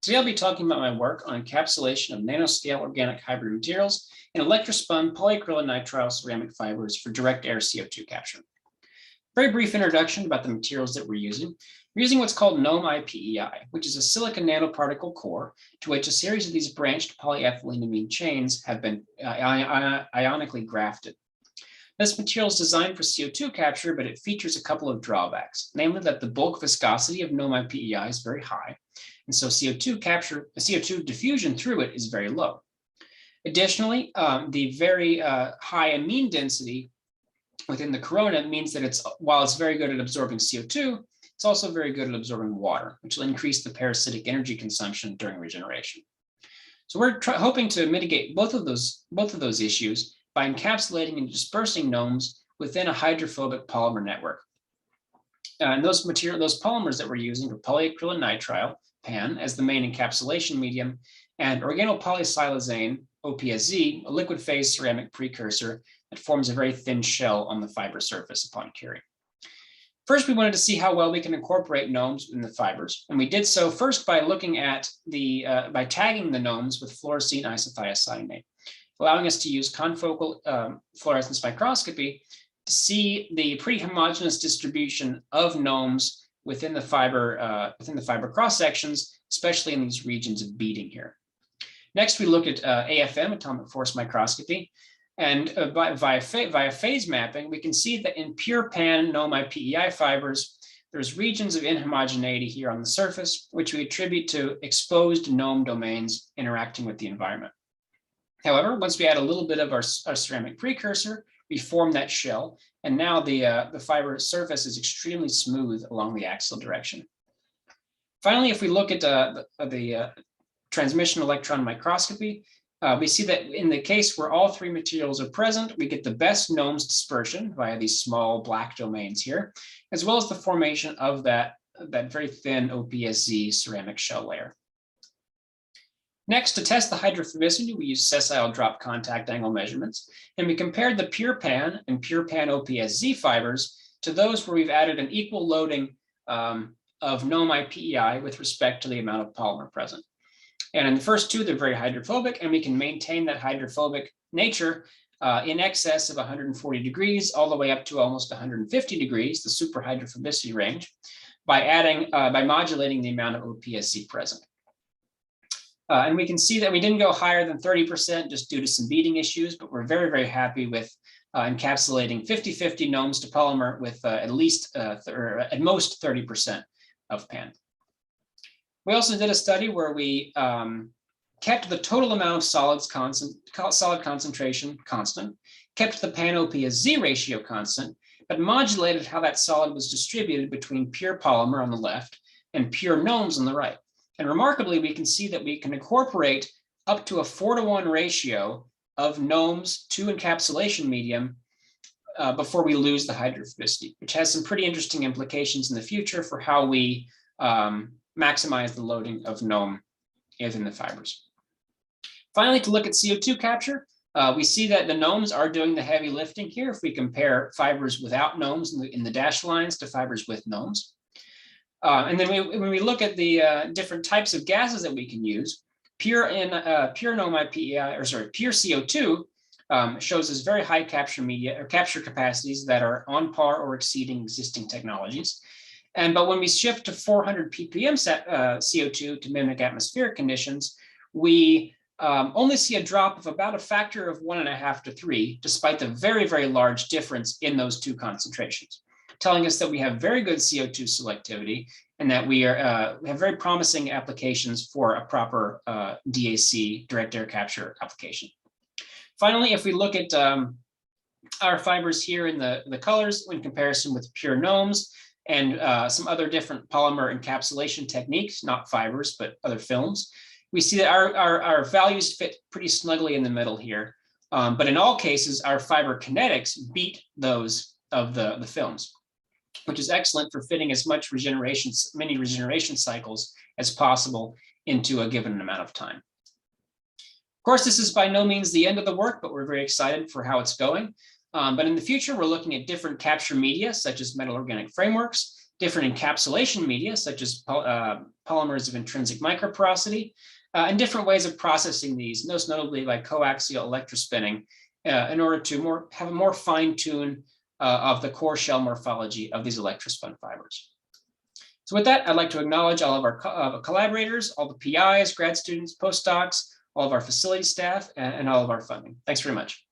Today I'll be talking about my work on encapsulation of nanoscale organic hybrid materials in electrospun polyacrylonitrile ceramic fibers for direct air CO2 capture. Very brief introduction about the materials that we're using. We're using what's called NOM IPEI, which is a silicon nanoparticle core to which a series of these branched polyethylenamine chains have been ionically grafted. This material is designed for CO2 capture, but it features a couple of drawbacks, namely that the bulk viscosity of NOM IPEI is very high, and so CO2 diffusion through it is very low. Additionally, the very high amine density within the corona means that while it's very good at absorbing CO2, it's also very good at absorbing water, which will increase the parasitic energy consumption during regeneration. So we're hoping to mitigate both of those issues by encapsulating and dispersing NOMs within a hydrophobic polymer network. And those polymers that we're using are polyacrylonitrile, PAN, as the main encapsulation medium, and organopolysilazane, OPSZ, a liquid phase ceramic precursor that forms a very thin shell on the fiber surface upon curing. First, we wanted to see how well we can incorporate NOMs in the fibers, and we did so first by looking at by tagging the NOMs with fluorescein isothiocyanate, allowing us to use confocal fluorescence microscopy to see the pretty homogeneous distribution of NOMs within the fiber cross sections, especially in these regions of beading here. Next, we looked at AFM, atomic force microscopy, and via phase mapping, we can see that in pure pan NOM IPEI fibers, there's regions of inhomogeneity here on the surface, which we attribute to exposed NOM domains interacting with the environment. However, once we add a little bit of our ceramic precursor, we form that shell, and now the fiber surface is extremely smooth along the axial direction. Finally, if we look at the transmission electron microscopy, we see that in the case where all three materials are present, we get the best NOMs dispersion via these small black domains here, as well as the formation of that very thin OPSZ ceramic shell layer. Next, to test the hydrophobicity, we used sessile drop contact angle measurements, and we compared the pure pan and pure pan OPSZ fibers to those where we've added an equal loading of NOM IPEI with respect to the amount of polymer present. And in the first two, they're very hydrophobic, and we can maintain that hydrophobic nature in excess of 140 degrees, all the way up to almost 150 degrees, the super hydrophobicity range, by modulating the amount of OPSZ present. And we can see that we didn't go higher than 30% just due to some beading issues, but we're very, very happy with encapsulating 50-50 NOMs to polymer with at most 30% of pan. We also did a study where we kept the total amount of solid concentration constant, kept the pan OPSZ ratio constant, but modulated how that solid was distributed between pure polymer on the left and pure NOMs on the right. And remarkably, we can see that we can incorporate up to a 4-to-1 ratio of NOMs to encapsulation medium before we lose the hydrophobicity, which has some pretty interesting implications in the future for how we maximize the loading of NOM within the fibers. Finally, to look at CO2 capture, we see that the NOMs are doing the heavy lifting here if we compare fibers without NOMs in the dashed lines to fibers with NOMs. And then when we look at the different types of gases that we can use, pure NOM IPEI, pure CO2 shows us very high capture capacities that are on par or exceeding existing technologies. But when we shift to 400 ppm CO2 to mimic atmospheric conditions, we only see a drop of about a factor of 1.5 to 3, despite the very, very large difference in those two concentrations, telling us that we have very good CO2 selectivity and that we have very promising applications for a proper DAC, direct air capture application. Finally, if we look at our fibers here in the colors in comparison with pure NOMs and some other different polymer encapsulation techniques, not fibers, but other films, we see that our values fit pretty snugly in the middle here. But in all cases, our fiber kinetics beat those of the films, which is excellent for fitting as many regeneration cycles as possible into a given amount of time. Of course, this is by no means the end of the work, but we're very excited for how it's going. But in the future, we're looking at different capture media, such as metal organic frameworks, different encapsulation media, such as polymers of intrinsic microporosity, and different ways of processing these, most notably like coaxial electrospinning, in order to have a more fine-tune of the core shell morphology of these electrospun fibers. So with that, I'd like to acknowledge all of our collaborators, all the PIs, grad students, postdocs, all of our facility staff, and all of our funding. Thanks very much.